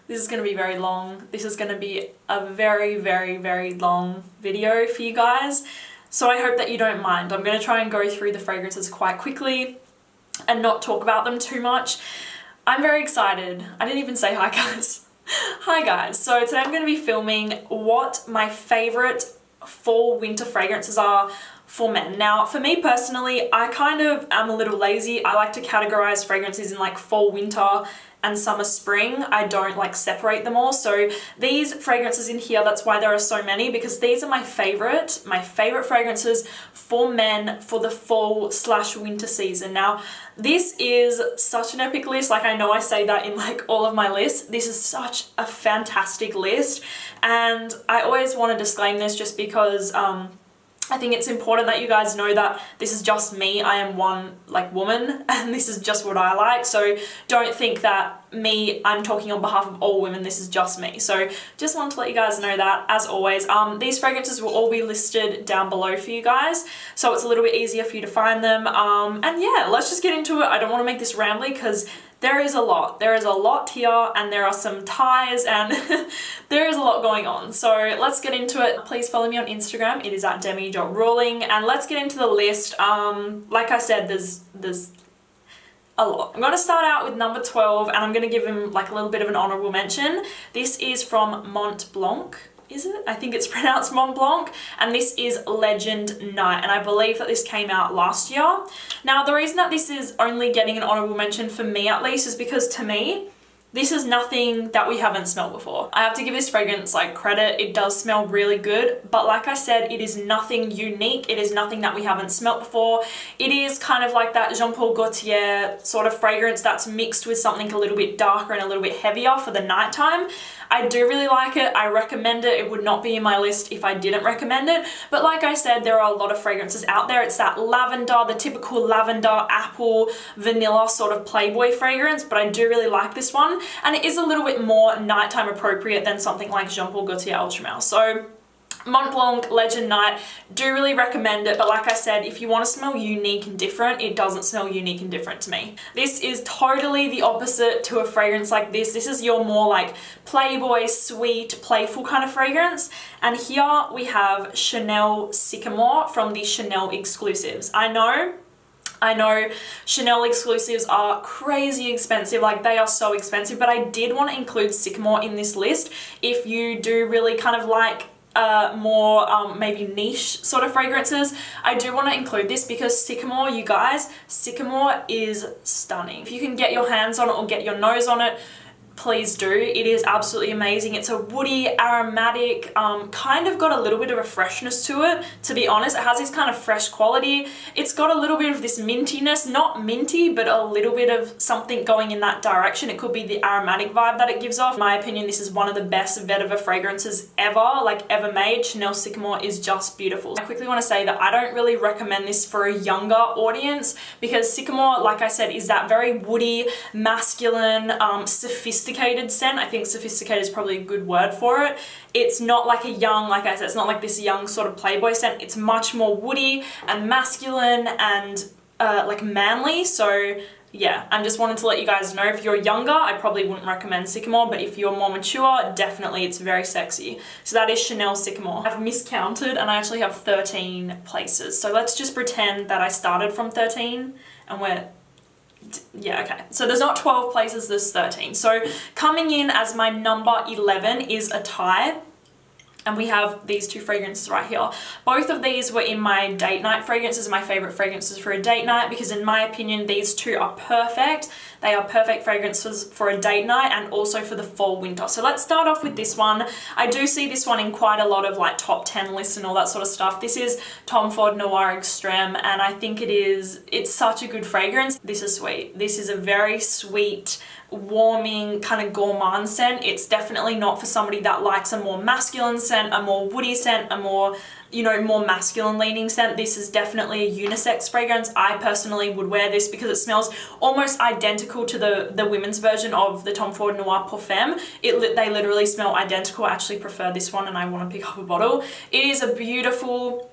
This is going to be very long. This is going to be a very, very, very long video for you guys. So I hope that you don't mind. I'm going to try and go through the fragrances quite quickly and not talk about them too much. I'm very excited. I didn't even say hi, guys. Hi, guys. So today I'm going to be filming what my favorite fall winter fragrances are for men. Now, for me personally, I kind of am a little lazy. I like to categorize fragrances in like fall, winter, and summer, spring. I don't like separate them all. So these fragrances in here, that's why there are so many, because these are my favorite fragrances for men for the fall/winter season. Now, this is such an epic list. Like, I know I say that in like all of my lists. This is such a fantastic list. And I always want to disclaim this just because, I think it's important that you guys know that this is just me. I am one like woman and this is just what I like. So don't think that I'm talking on behalf of all women. This is just me. So just want to let you guys know that, as always. These fragrances will all be listed down below for you guys, so it's a little bit easier for you to find them. And yeah, let's just get into it. I don't want to make this rambly because there is a lot. There is a lot here and there are some ties and there is a lot going on. So let's get into it. Please follow me on Instagram. It is at demi.rawling, and let's get into the list. Like I said, there's a lot. I'm going to start out with number 12 and I'm going to give him like a little bit of an honorable mention. This is from Mont Blanc. Is it? I think it's pronounced Mont Blanc, and this is Legend Night, and I believe that this came out last year. Now, the reason that this is only getting an honorable mention for me at least is because to me, this is nothing that we haven't smelled before. I have to give this fragrance like credit. It does smell really good, but like I said, it is nothing unique. It is nothing that we haven't smelled before. It is kind of like that Jean Paul Gaultier sort of fragrance that's mixed with something a little bit darker and a little bit heavier for the nighttime. I do really like it. I recommend it. It would not be in my list if I didn't recommend it. But like I said, there are a lot of fragrances out there. It's that lavender, the typical lavender, apple, vanilla sort of Playboy fragrance, but I do really like this one. And it is a little bit more nighttime appropriate than something like Jean Paul Gaultier Ultra Male. So Mont Blanc, Legend Night, do really recommend it, but like I said, if you want to smell unique and different, it doesn't smell unique and different to me. This is totally the opposite to a fragrance like this. This is your more like Playboy, sweet, playful kind of fragrance. And here we have Chanel Sycamore from the Chanel exclusives. I know Chanel exclusives are crazy expensive, like they are so expensive, but I did want to include Sycamore in this list if you do really kind of like more maybe niche sort of fragrances. I do want to include this because Sycamore, you guys, Sycamore is stunning. If you can get your hands on it or get your nose on it, please do. It is absolutely amazing. It's a woody, aromatic, kind of got a little bit of a freshness to it, to be honest. It has this kind of fresh quality. It's got a little bit of this mintiness, not minty, but a little bit of something going in that direction. It could be the aromatic vibe that it gives off. In my opinion, this is one of the best vetiver fragrances ever, like ever made. Chanel Sycamore is just beautiful. I quickly want to say that I don't really recommend this for a younger audience because Sycamore, like I said, is that very woody, masculine, sophisticated scent. I think sophisticated is probably a good word for it. It's not like a young, like I said, it's not like this young sort of Playboy scent. It's much more woody and masculine and like manly. So yeah, I just wanted to let you guys know, if you're younger, I probably wouldn't recommend Sycamore, but if you're more mature, definitely, it's very sexy. So that is Chanel Sycamore. I've miscounted and I actually have 13 places. So let's just pretend that I started from 13 and yeah, okay. So there's not 12 places, there's 13. So coming in as my number 11 is a tie. And we have these two fragrances right here. Both of these were in my date night fragrances, my favorite fragrances for a date night, because in my opinion, these two are perfect. They are perfect fragrances for a date night and also for the fall winter. So let's start off with this one. I do see this one in quite a lot of like top 10 lists and all that sort of stuff. This is Tom Ford Noir Extreme, and I think it's such a good fragrance. This is sweet. This is a very sweet, warming kind of gourmand scent. It's definitely not for somebody that likes a more masculine scent, a more woody scent, a more, you know, more masculine leaning scent. This is definitely a unisex fragrance. I personally would wear this because it smells almost identical to the women's version of the Tom Ford Noir Parfum. They literally smell identical. I actually prefer this one and I want to pick up a bottle. It is a beautiful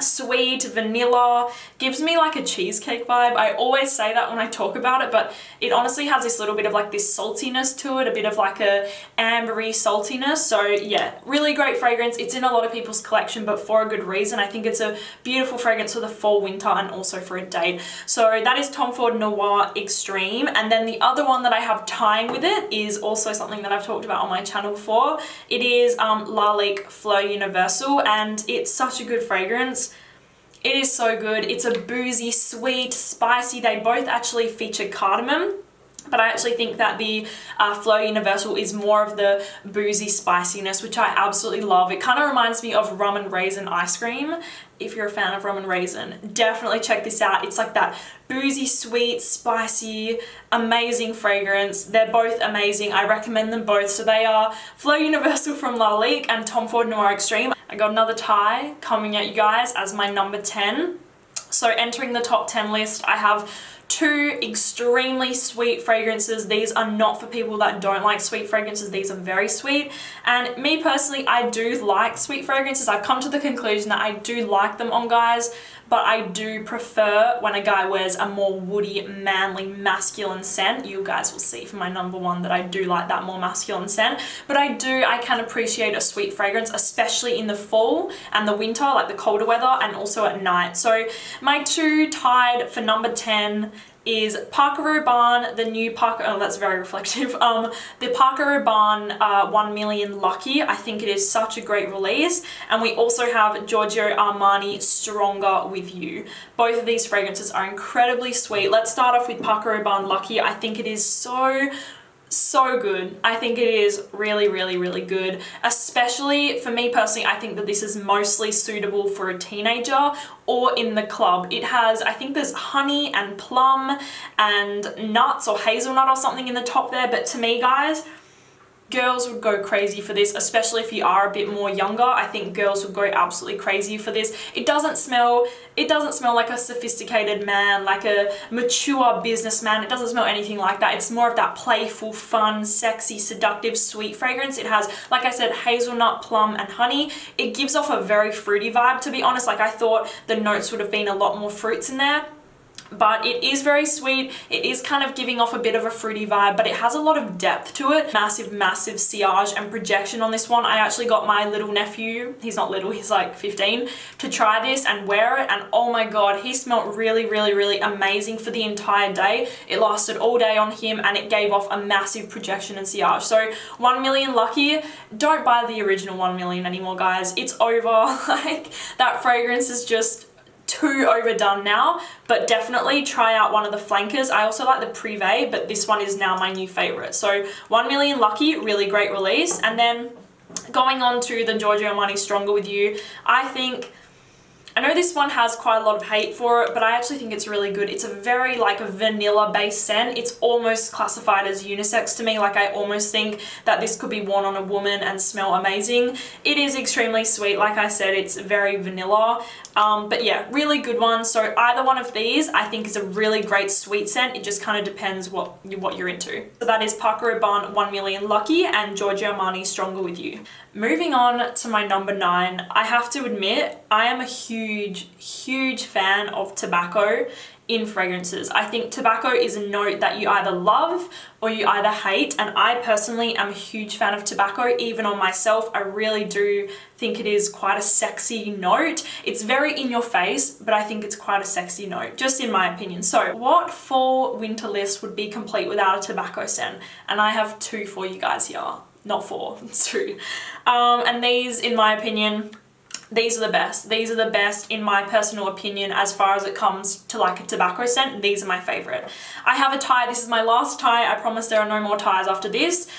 sweet, vanilla, gives me like a cheesecake vibe. I always say that when I talk about it, but it honestly has this little bit of like this saltiness to it, a bit of like a ambery saltiness. So yeah, really great fragrance. It's in a lot of people's collection, but for a good reason. I think it's a beautiful fragrance for the fall, winter, and also for a date. So that is Tom Ford Noir Extreme. And then the other one that I have tying with it is also something that I've talked about on my channel before. It is Lalique Fleur Universal, and it's such a good fragrance. It is so good. It's a boozy, sweet, spicy. They both actually feature cardamom, but I actually think that the Fleur Universal is more of the boozy spiciness, which I absolutely love. It kind of reminds me of rum and raisin ice cream. If you're a fan of rum and raisin, definitely check this out. It's like that boozy, sweet, spicy, amazing fragrance. They're both amazing. I recommend them both. So they are Fleur Universal from Lalique and Tom Ford Noir Extreme. I got another tie coming at you guys as my number 10. So entering the top 10 list, I have two extremely sweet fragrances. These are not for people that don't like sweet fragrances. These are very sweet. And me personally, I do like sweet fragrances. I've come to the conclusion that I do like them on guys, but I do prefer when a guy wears a more woody, manly, masculine scent. You guys will see for my number one that I do like that more masculine scent. But I can appreciate a sweet fragrance, especially in the fall and the winter, like the colder weather, and also at night. So my two tied for number 10 is Parker Rabanne, the new Parker, oh that's very reflective, the Parker Rabanne 1 Million Lucky. I think it is such a great release. And we also have Giorgio Armani Stronger With You. Both of these fragrances are incredibly sweet. Let's start off with Parker Rabanne Lucky. I think it is so good. I think it is really, really, really good. Especially for me personally, I think that this is mostly suitable for a teenager or in the club. It has, I think there's honey and plum and nuts or hazelnut or something in the top there, but to me guys, girls would go crazy for this, especially if you are a bit more younger. I think girls would go absolutely crazy for this. It doesn't smell like a sophisticated man, like a mature businessman. It doesn't smell anything like that. It's more of that playful, fun, sexy, seductive, sweet fragrance. It has, like I said, hazelnut, plum, and honey. It gives off a very fruity vibe, to be honest. Like I thought the notes would have been a lot more fruits in there. But it is very sweet. It is kind of giving off a bit of a fruity vibe, but it has a lot of depth to it. Massive, massive sillage and projection on this one. I actually got my little nephew, he's not little, he's like 15, to try this and wear it, and oh my god, he smelled really, really, really amazing for the entire day. It lasted all day on him and it gave off a massive projection and sillage. So 1 Million Lucky, don't buy the original 1 Million anymore guys. It's over. Like that fragrance is just too overdone now, but definitely try out one of the flankers. I also like the Privé, but this one is now my new favorite. So 1 Million Lucky, really great release. And then going on to the Giorgio Armani Stronger With You, I know this one has quite a lot of hate for it, but I actually think it's really good. It's a very like a vanilla based scent. It's almost classified as unisex to me. Like I almost think that this could be worn on a woman and smell amazing. It is extremely sweet. Like I said, it's very vanilla. But yeah, really good one. So either one of these I think is a really great sweet scent. It just kind of depends what you're into. So that is Parker Rabanne 1 Million Lucky and Giorgio Armani Stronger With You. Moving on to my number 9, I have to admit I am a huge fan of tobacco in fragrances. I think tobacco is a note that you either love or you either hate, and I personally am a huge fan of tobacco. Even on myself, I really do think it is quite a sexy note. It's very in your face, but I think it's quite a sexy note, just in my opinion. So what fall winter list would be complete without a tobacco scent? And I have 2 for you guys here. Not 4, it's 2. And these, in my opinion, these are the best. These are the best in my personal opinion as far as it comes to like a tobacco scent. These are my favorite. I have a tie. This is my last tie. I promise there are no more ties after this.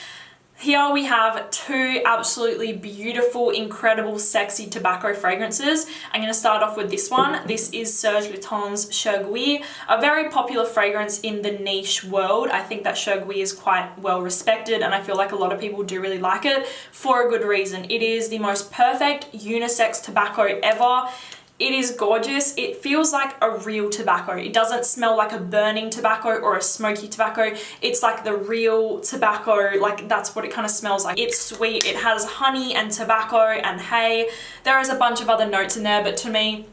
Here we have 2 absolutely beautiful, incredible, sexy tobacco fragrances. I'm going to start off with this one. This is Serge Lutens Cher Gui, a very popular fragrance in the niche world. I think that Cher Gui is quite well respected and I feel like a lot of people do really like it for a good reason. It is the most perfect unisex tobacco ever. It is gorgeous. It feels like a real tobacco. It doesn't smell like a burning tobacco or a smoky tobacco. It's like the real tobacco, like that's what it kind of smells like. It's sweet. It has honey and tobacco and hay. There is a bunch of other notes in there, but to me,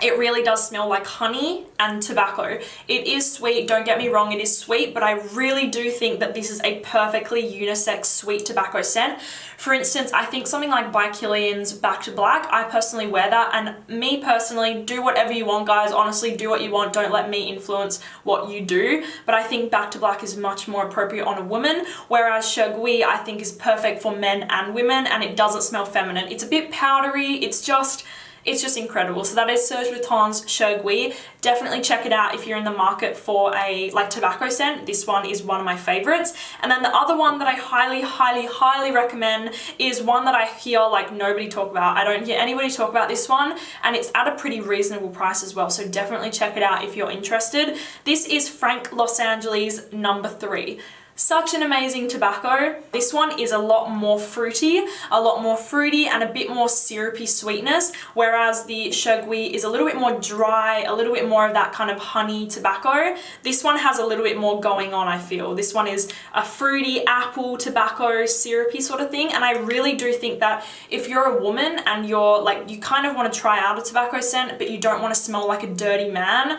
it really does smell like honey and tobacco. It is sweet, don't get me wrong, it is sweet, but I really do think that this is a perfectly unisex sweet tobacco scent. For instance, I think something like by Kilian's Back to Black, I personally wear that, and me personally, do whatever you want, guys. Honestly, do what you want. Don't let me influence what you do. But I think Back to Black is much more appropriate on a woman, whereas Chagui I think is perfect for men and women, and it doesn't smell feminine. It's a bit powdery. It's just incredible. So that is Serge Lutens Chagui. Definitely check it out if you're in the market for a like tobacco scent. This one is one of my favorites. And then the other one that I highly recommend is one that I hear like nobody talk about. I don't hear anybody talk about this one, and it's at a pretty reasonable price as well. So definitely check it out if you're interested. This is Frank Los Angeles number 3. Such an amazing tobacco. This one is a lot more fruity and a bit more syrupy sweetness, whereas the Chagui is a little bit more dry, a little bit more of that kind of honey tobacco. This one has a little bit more going on, I feel. This one is a fruity apple tobacco syrupy sort of thing, and I really do think that if you're a woman and you're like, you kind of want to try out a tobacco scent, but you don't want to smell like a dirty man,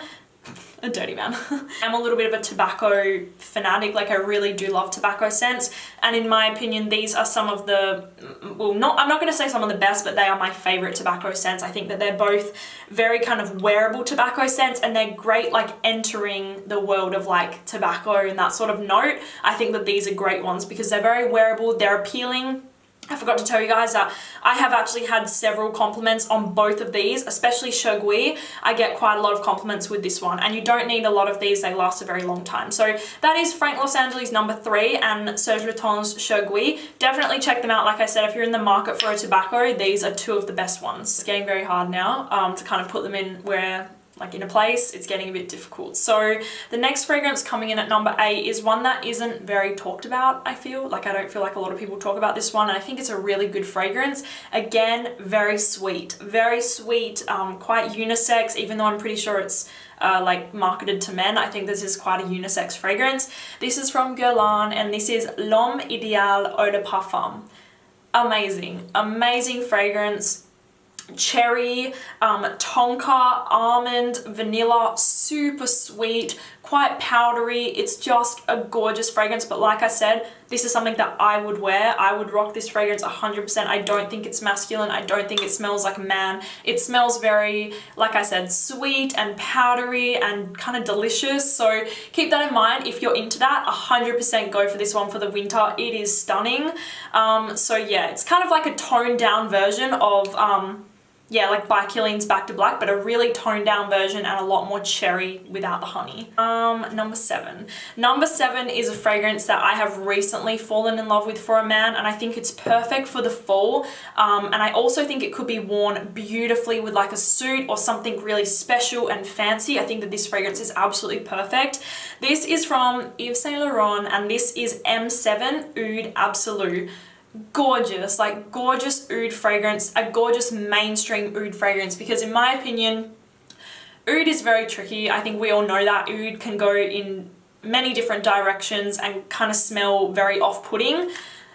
I'm a little bit of a tobacco fanatic. Like, I really do love tobacco scents, and in my opinion these are some of the, well, I'm not going to say some of the best, but they are my favorite tobacco scents. I think that they're both very kind of wearable tobacco scents, and they're great like entering the world of like tobacco and that sort of note. I think that these are great ones because they're very wearable, they're appealing. I forgot to tell you guys that I have actually had several compliments on both of these, especially Chagui. I get quite a lot of compliments with this one, and you don't need a lot of these, they last a very long time. So that is Frank Los Angeles number 3 and Serge Lutens Chagui. Definitely check them out. Like I said, if you're in the market for a tobacco, these are 2 of the best ones. It's getting very hard now to kind of put them in where, like in a place, it's getting a bit difficult. So the next fragrance coming in at number 8 is one that isn't very talked about, I feel. Like, I don't feel like a lot of people talk about this one, and I think it's a really good fragrance. Again, very sweet, quite unisex, even though I'm pretty sure it's like marketed to men. I think this is quite a unisex fragrance. This is from Guerlain, and this is L'Homme Idéal Eau de Parfum. Amazing fragrance. Cherry, tonka, almond, vanilla, super sweet, quite powdery. It's just a gorgeous fragrance, but like I said, this is something that I would wear. I would rock this fragrance 100%. I don't think it's masculine. I don't think it smells like a man. It smells very, like I said, sweet and powdery and kind of delicious. So keep that in mind. If you're into that, 100% go for this one for the winter. It is stunning. So yeah, it's kind of like a toned down version of yeah, like by Kilian's Back to Black, but a really toned down version and a lot more cherry without the honey. Number 7. Number 7 is a fragrance that I have recently fallen in love with for a man, and I think it's perfect for the fall. And I also think it could be worn beautifully with like a suit or something really special and fancy. I think that this fragrance is absolutely perfect. This is from Yves Saint Laurent, and this is M7 Oud Absolu. Gorgeous, like gorgeous oud fragrance, a gorgeous mainstream oud fragrance, because in my opinion, oud is very tricky. I think we all know that oud can go in many different directions and kind of smell very off-putting.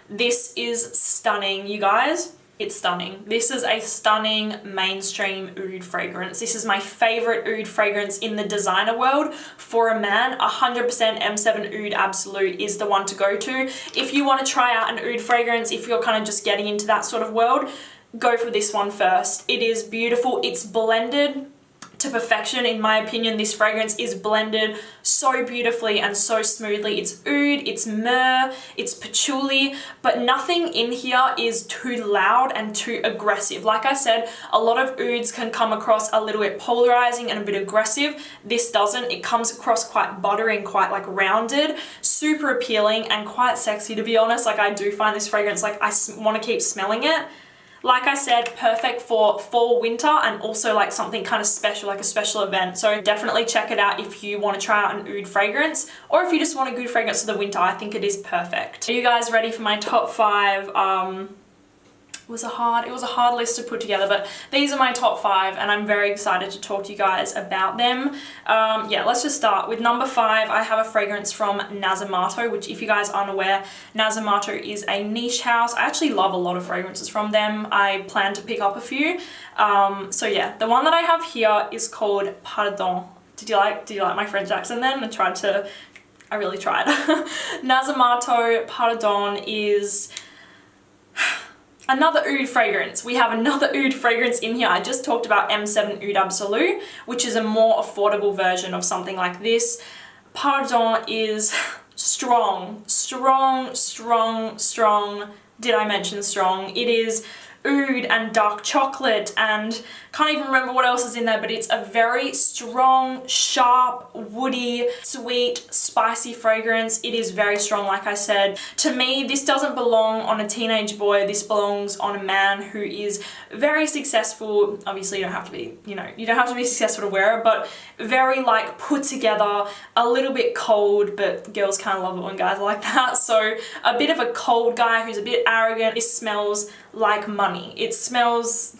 This is stunning, you guys. It's stunning. This is a stunning mainstream oud fragrance. This is my favorite oud fragrance in the designer world. For a man, 100% M7 Oud Absolute is the one to go to. If you want to try out an oud fragrance, if you're kind of just getting into that sort of world, go for this one first. It is beautiful. It's blended to perfection. In my opinion, this fragrance is blended so beautifully and so smoothly. It's oud, it's myrrh, it's patchouli, but nothing in here is too loud and too aggressive. Like I said, a lot of ouds can come across a little bit polarizing and a bit aggressive. This doesn't. It comes across quite buttery and quite like rounded, super appealing and quite sexy, to be honest. Like, I do find this fragrance, like, I want to keep smelling it. Like I said, perfect for fall, winter, and also like something kind of special, like a special event. So definitely check it out if you want to try out an oud fragrance, or if you just want a good fragrance for the winter. I think it is perfect. Are you guys ready for my top 5 it was a hard list to put together, but these are my top 5 and I'm very excited to talk to you guys about them. Yeah, let's just start with number 5. I have a fragrance from Nasomato, which if you guys aren't aware, Nasomato is a niche house. I actually love a lot of fragrances from them. I plan to pick up a few. So yeah, the one that I have here is called Pardon. Did you like my French accent then? I really tried. Nasomato Pardon is another oud fragrance. We have another oud fragrance in here. I just talked about M7 Oud Absolu, which is a more affordable version of something like this. Pardon is strong. Did I mention strong? It is oud and dark chocolate, and can't even remember what else is in there, but it's a very strong, sharp, woody, sweet, spicy fragrance. It is very strong, like I said. To me, this doesn't belong on a teenage boy. This belongs on a man who is very successful. Obviously, you don't have to be, you don't have to be successful to wear it, but very like put together, a little bit cold, but girls kind of love it when guys are like that. So a bit of a cold guy who's a bit arrogant. It smells like money. It smells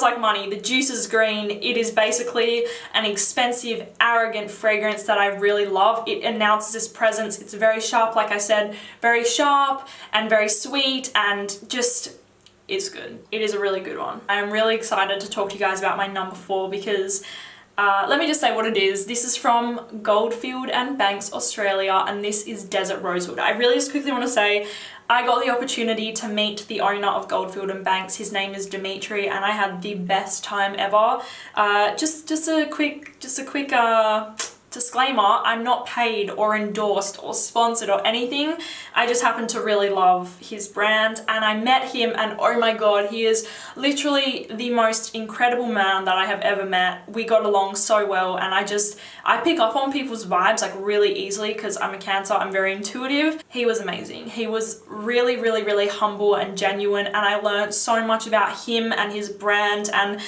like money. The juice is green. It is basically an expensive, arrogant fragrance that I really love. It announces its presence. It's very sharp, like I said, very sharp and very sweet, and just is good. It is a really good one. I'm really excited to talk to you guys about my number 4 because let me just say what it is. This is from Goldfield and Banks, Australia, and this is Desert Rosewood. I really just quickly want to say I got the opportunity to meet the owner of Goldfield and Banks. His name is Dimitri, and I had the best time ever. Just a quick disclaimer, I'm not paid or endorsed or sponsored or anything. I just happen to really love his brand, and I met him, and oh my god, he is literally the most incredible man that I have ever met. We got along so well, and I pick up on people's vibes like really easily because I'm a Cancer. I'm very intuitive. He was amazing. He was really humble and genuine, and I learned so much about him and his brand, and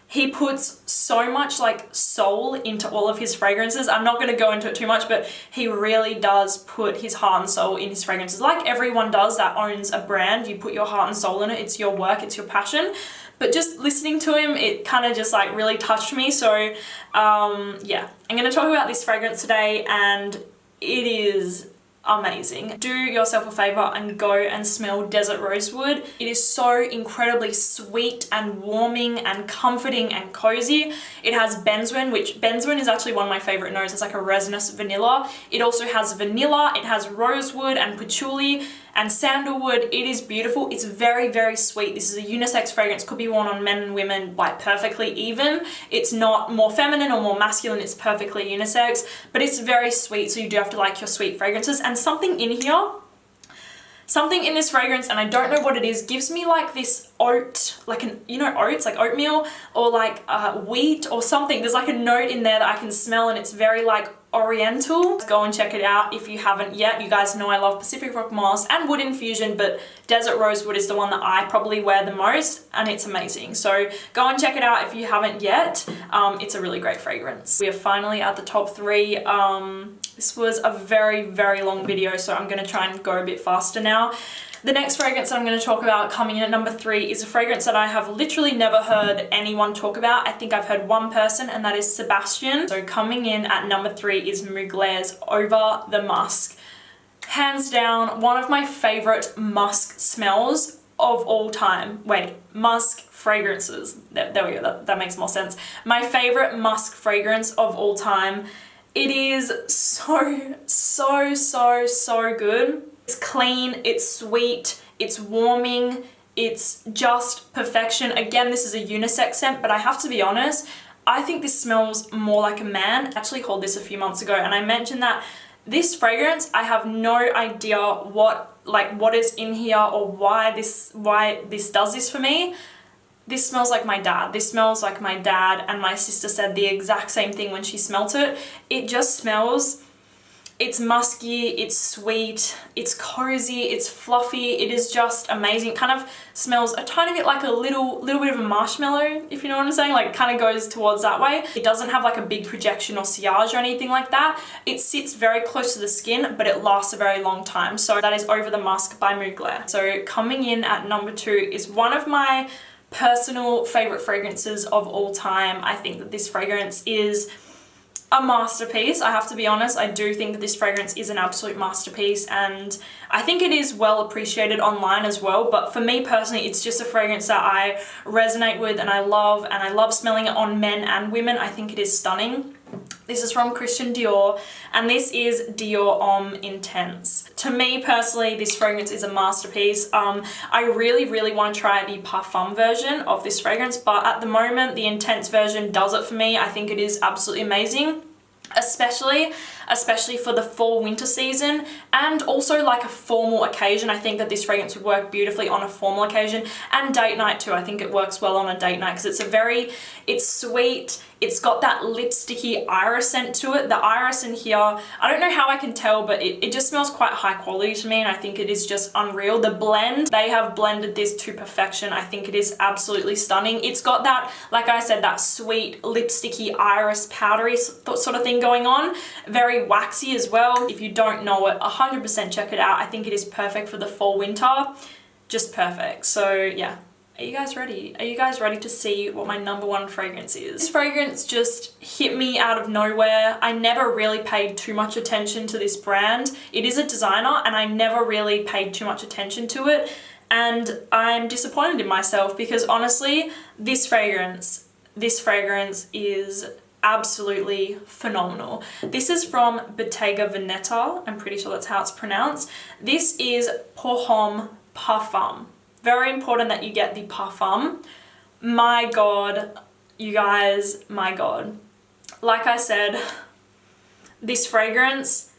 he puts so much like soul into all of his fragrances. I'm not going to go into it too much, but he really does put his heart and soul in his fragrances. Like everyone does that owns a brand. You put your heart and soul in it. It's your work. It's your passion. But just listening to him, it kind of just like really touched me. So yeah, I'm going to talk about this fragrance today, and it is amazing. Do yourself a favor and go and smell Desert Rosewood. It is so incredibly sweet and warming and comforting and cozy. It has benzoin, which benzoin is actually one of my favorite notes. It's like a resinous vanilla. It also has vanilla, it has rosewood and patchouli and sandalwood. It is beautiful. It's very sweet. This is a unisex fragrance, could be worn on men and women like perfectly even. It's not more feminine or more masculine, it's perfectly unisex, but it's very sweet, so you do have to like your sweet fragrances. And something in this fragrance, and I don't know what it is, gives me like this oat, like oats, like oatmeal, or like wheat or something. There's like a note in there that I can smell, and it's very like oriental. Go and check it out if you haven't yet. You guys know I love Pacific Rock Moss and Wood Infusion, but Desert Rosewood is the one that I probably wear the most, and it's amazing. So go and check it out if you haven't yet. It's a really great fragrance. We are finally at the top 3. This was a very long video, so I'm going to try and go a bit faster now. The next fragrance that I'm going to talk about coming in at number 3 is a fragrance that I have literally never heard anyone talk about. I think I've heard one person, and that is Sebastian. So coming in at number 3 is Mugler's Over the Musk. Hands down, one of my favorite musk smells of all time. Wait, musk fragrances. There we go, that makes more sense. My favorite musk fragrance of all time. It is so good. It's clean, it's sweet, it's warming, it's just perfection. Again, this is a unisex scent, but I have to be honest, I think this smells more like a man. I actually hauled this a few months ago, and I mentioned that this fragrance, I have no idea what is in here or why this does this for me. This smells like my dad. This smells like my dad, and my sister said the exact same thing when she smelt it. It just smells It's musky, it's sweet, it's cozy, it's fluffy, it is just amazing. It kind of smells a tiny bit like a little bit of a marshmallow, if you know what I'm saying, like kind of goes towards that way. It doesn't have like a big projection or sillage or anything like that. It sits very close to the skin, but it lasts a very long time. So that is Over the Musk by Mugler. So coming in at number 2 is one of my personal favorite fragrances of all time. I think that this fragrance is a masterpiece. I have to be honest, I do think that this fragrance is an absolute masterpiece, and I think it is well appreciated online as well, but for me personally, it's just a fragrance that I resonate with and I love smelling it on men and women. I think it is stunning. This is from Christian Dior, and this is Dior Homme Intense. To me personally, this fragrance is a masterpiece. I really want to try the Parfum version of this fragrance, but at the moment, the Intense version does it for me. I think it is absolutely amazing. Especially for the fall winter season, and also like a formal occasion. I think that this fragrance would work beautifully on a formal occasion, and date night too. I think it works well on a date night because it's sweet, it's got that lipsticky iris scent to it. The iris in here, I don't know how I can tell, but it just smells quite high quality to me, and I think it is just unreal. The blend, they have blended this to perfection. I think it is absolutely stunning. It's got that, like I said, that sweet lipsticky iris powdery sort of thing going on. Very waxy as well. If you don't know it, 100% check it out. I think it is perfect for the fall winter. Just perfect. So yeah. Are you guys ready? Are you guys ready to see what my number 1 fragrance is? This fragrance just hit me out of nowhere. I never really paid too much attention to this brand. It is a designer, and I never really paid too much attention to it. And I'm disappointed in myself because honestly, this fragrance is absolutely phenomenal. This is from Bottega Veneta. I'm pretty sure that's how it's pronounced. This is Pour Homme Parfum. Very important that you get the Parfum. My God, you guys, my God. Like I said, this fragrance,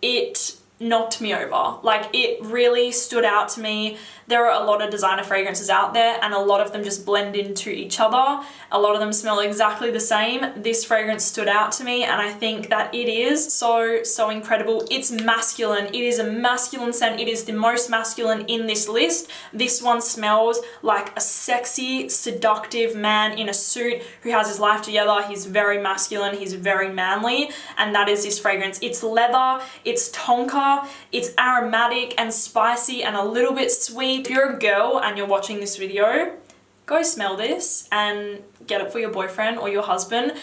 it knocked me over. Like, it really stood out to me. There are a lot of designer fragrances out there, and a lot of them just blend into each other. A lot of them smell exactly the same. This fragrance stood out to me, and I think that it is so incredible. It's masculine. It is a masculine scent. It is the most masculine in this list. This one smells like a sexy, seductive man in a suit who has his life together. He's very masculine. He's very manly, and that is this fragrance. It's leather. It's tonka. It's aromatic and spicy and a little bit sweet. If you're a girl and you're watching this video, go smell this and get it for your boyfriend or your husband.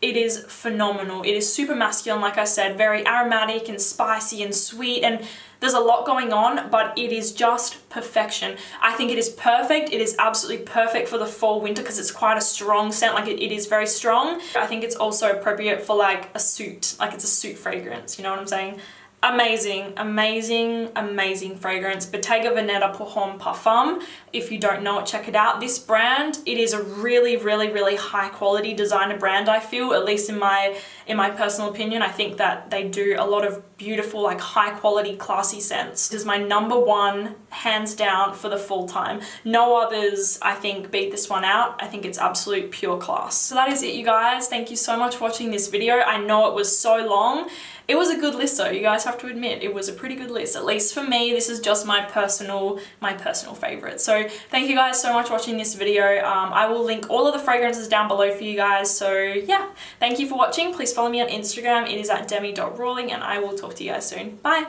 It is phenomenal. It is super masculine, like I said, very aromatic and spicy and sweet, and there's a lot going on, but it is just perfection. I think it is perfect. It is absolutely perfect for the fall winter because it's quite a strong scent. Like it is very strong. I think it's also appropriate for like a suit, like it's a suit fragrance, you know what I'm saying? Amazing, amazing, amazing fragrance. Bottega Veneta Pour Homme Parfum. If you don't know it, check it out. This brand, it is a really high quality designer brand, I feel, at least in my personal opinion. I think that they do a lot of beautiful, like high quality, classy scents. This is my number 1, hands down, for the full time. No others, I think, beat this one out. I think it's absolute pure class. So that is it, you guys. Thank you so much for watching this video. I know it was so long. It was a good list though, you guys have to admit. It was a pretty good list, at least for me. This is just my personal favorite. So thank you guys so much for watching this video. I will link all of the fragrances down below for you guys. So yeah, thank you for watching. Please follow me on Instagram. It is at demi.rawling, and I will talk to you guys soon. Bye.